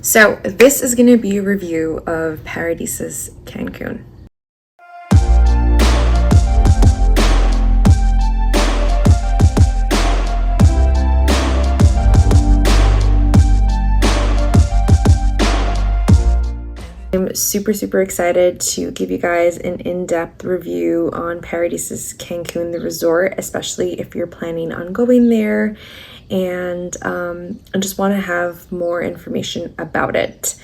So this is going to be a review of Paradisus Cancun. I'm super excited to give you guys an in-depth review on Paradisus Cancun, the resort, especially if you're planning on going there, and I just want to have more information about it.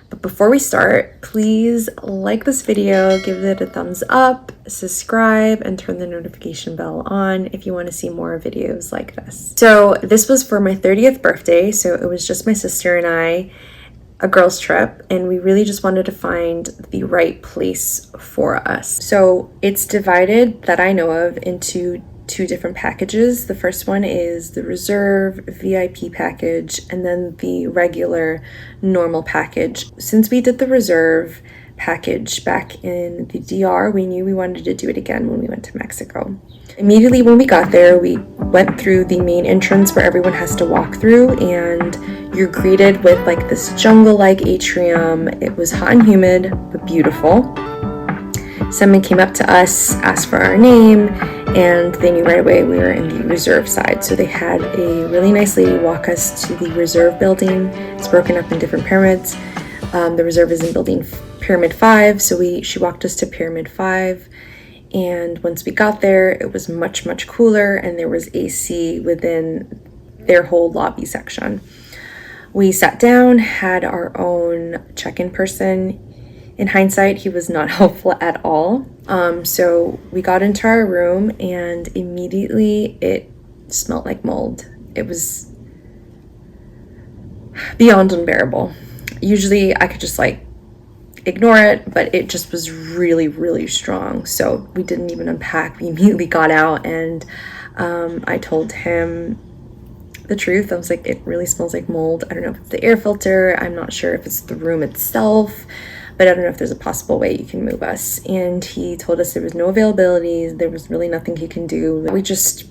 But before we start, please like this video, give it a thumbs up, subscribe, and turn the notification bell on if you want to see more videos like this. So this was for my 30th birthday, so it was just my sister and I, a girls trip, and we really just wanted to find the right place for us. So it's divided, that I know of, into two different packages. The first one is the reserve VIP package, and then the regular normal package. Since we did the reserve package back in the DR, we knew we wanted to do it again when we went to Mexico. Immediately when we got there, we went through the main entrance where everyone has to walk through, and you're greeted with like this jungle-like atrium. It was hot and humid, but beautiful. Someone came up to us, asked for our name, and they knew right away we were in the reserve side. So they had a really nice lady walk us to the reserve building. It's broken up in different pyramids. The reserve is in building Pyramid 5, so she walked us to Pyramid 5. And once we got there, it was much cooler, and there was AC within their whole lobby section. We sat down, had our own check-in person. In hindsight, he was not helpful at all. So we got into our room, and immediately it smelled like mold. It was beyond unbearable. Usually I could just like ignore it, but it just was really strong. So we didn't even unpack. We immediately got out, and I told him the truth. I was like, it really smells like mold. I don't know if it's the air filter. I'm not sure if it's the room itself, but I don't know if there's a possible way you can move us. And he told us there was no availability. There was really nothing he can do. We just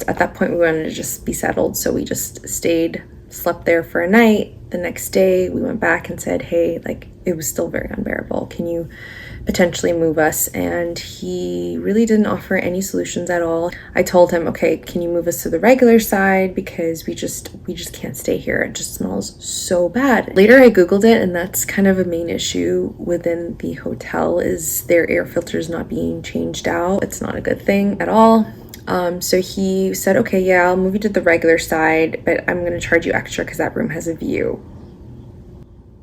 at that point, we wanted to just be settled. So we just stayed, slept there for a night. The next day we went back and said, hey, like, it was still very unbearable. Can you potentially move us? And he really didn't offer any solutions at all. I told him, okay, can you move us to the regular side? Because we just can't stay here. It just smells so bad. Later I Googled it, and that's kind of a main issue within the hotel, is their air filters not being changed out. It's not a good thing at all. So he said, okay, yeah, I'll move you to the regular side, but I'm going to charge you extra because that room has a view.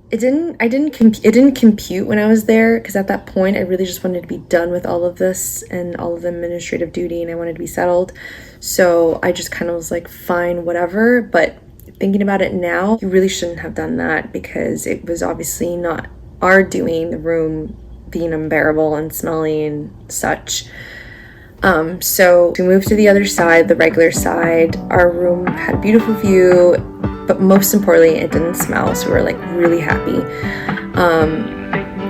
It didn't compute when I was there, because at that point I really just wanted to be done with all of this and all of the administrative duty, and I wanted to be settled. So I just kind of was like, fine, whatever. But thinking about it now, you really shouldn't have done that, because it was obviously not our doing, the room being unbearable and smelly and such. So we moved to the other side, the regular side. Our room had a beautiful view, but most importantly, it didn't smell, so we were like really happy.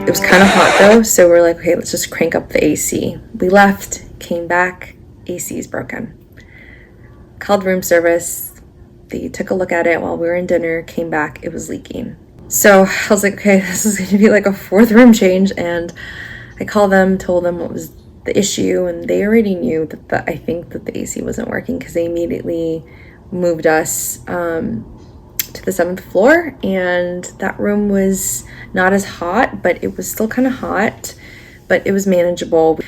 It was kind of hot though, so we're like, okay, let's just crank up the AC. We left, came back, AC is broken. Called room service. They took a look at it while we were in dinner, came back, it was leaking. So I was like, okay, this is going to be like a 4th room change, and I called them, told them what was the issue, and they already knew that I think that the AC wasn't working, because they immediately moved us to the 7th floor, and that room was not as hot, but it was still kind of hot, but it was manageable.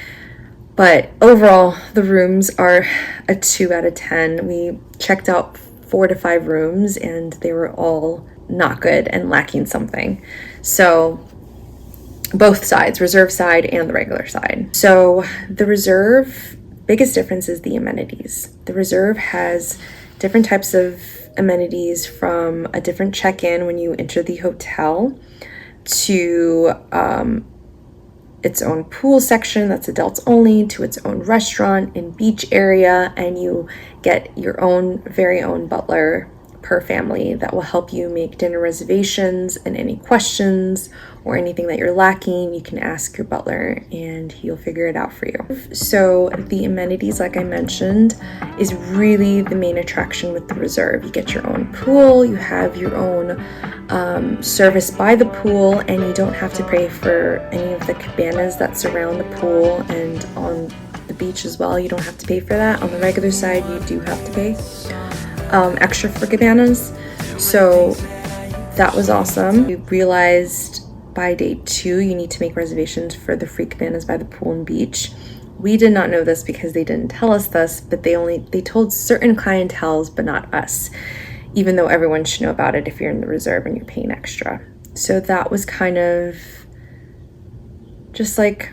But overall, the rooms are a 2 out of 10. We checked out 4 to 5 rooms, and they were all not good and lacking something. So both sides, reserve side and the regular side. So the reserve, biggest difference is the amenities. The reserve has different types of amenities, from a different check-in when you enter the hotel, to its own pool section that's adults only, to its own restaurant and beach area, and you get your own very own butler per family that will help you make dinner reservations, and any questions or anything that you're lacking, you can ask your butler and he'll figure it out for you. So the amenities, like I mentioned, is really the main attraction with the Reserve. You get your own pool, you have your own service by the pool, and you don't have to pay for any of the cabanas that surround the pool, and on the beach as well, you don't have to pay for that. On the regular side, you do have to pay extra for cabanas. So that was awesome. We realized by day 2 you need to make reservations for the free cabanas by the pool and beach. We did not know this because they didn't tell us this, but they told certain clienteles, but not us, even though everyone should know about it if you're in the Reserve and you're paying extra. So that was kind of just like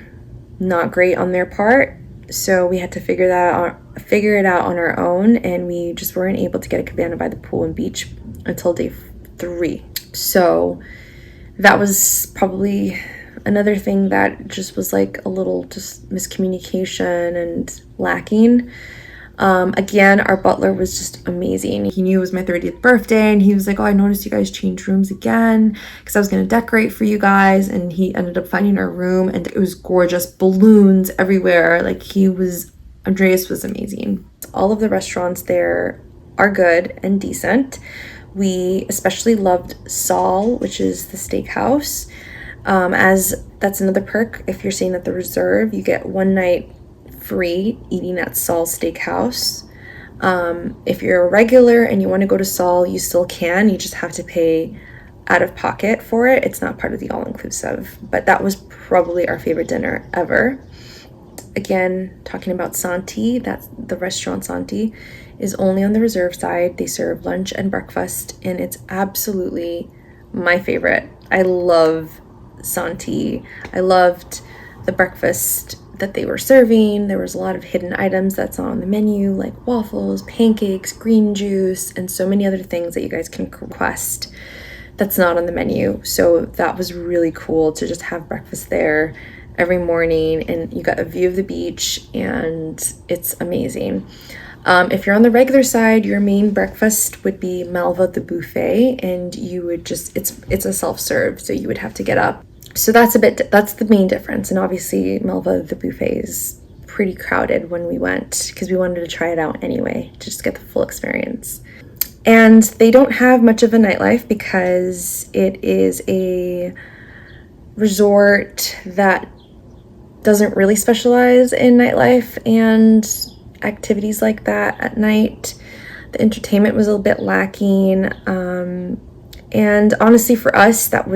not great on their part. So we had to figure it out on our own, and we just weren't able to get a cabana by the pool and beach until day 3. So that was probably another thing that just was like a little just miscommunication and lacking. Again, our butler was just amazing. He knew it was my 30th birthday, and he was like, oh, I noticed you guys changed rooms again because I was going to decorate for you guys. And he ended up finding our room, and it was gorgeous, balloons everywhere. Like, Andreas was amazing. All of the restaurants there are good and decent. We especially loved Sol, which is the steakhouse, as that's another perk. If you're staying at the Reserve, you get one night free eating at Sol Steakhouse. If you're a regular and you want to go to Sol, you still can. You just have to pay out of pocket for it. It's not part of the all-inclusive, but that was probably our favorite dinner ever. Again, talking about Santi, that's the restaurant. Santi is only on the Reserve side. They serve lunch and breakfast, and it's absolutely my favorite. I love Santi. I loved the breakfast that they were serving. There was a lot of hidden items that's not on the menu, like waffles, pancakes, green juice, and so many other things that you guys can request that's not on the menu. So that was really cool to just have breakfast there every morning, and you got a view of the beach, and it's amazing. If you're on the regular side, your main breakfast would be Malva the buffet, and you would just, it's a self-serve, so you would have to get up. So that's the main difference. And obviously Malva the buffet is pretty crowded when we went, because we wanted to try it out anyway to just get the full experience. And they don't have much of a nightlife because it is a resort that doesn't really specialize in nightlife and activities like that at night. The entertainment was a little bit lacking, and honestly for us that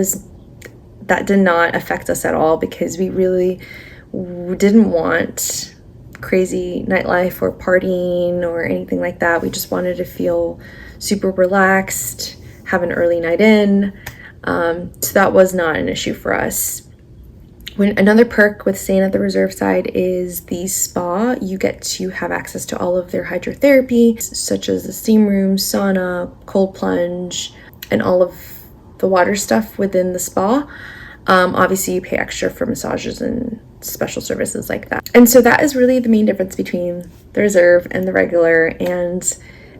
did not affect us at all, because we really didn't want crazy nightlife or partying or anything like that. We just wanted to feel super relaxed, have an early night in, so that was not an issue for us. Another perk with staying at the Reserve side is the spa. You get to have access to all of their hydrotherapy, such as the steam room, sauna, cold plunge, and all of the water stuff within the spa. Obviously you pay extra for massages and special services like that. And so that is really the main difference between the Reserve and the regular and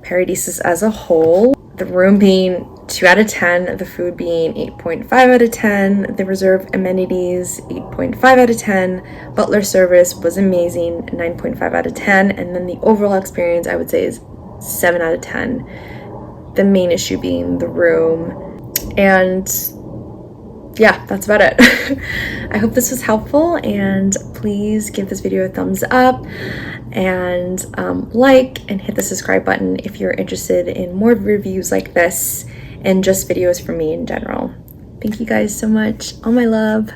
Paradisus as a whole. The room being 2 out of 10, the food being 8.5 out of 10, the Reserve amenities 8.5 out of 10, butler service was amazing, 9.5 out of 10, and then the overall experience I would say is 7 out of 10. The main issue being the room. And yeah, that's about it. I hope this was helpful, and please give this video a thumbs up and like and hit the subscribe button if you're interested in more reviews like this and just videos from me in general. Thank you guys so much. All my love.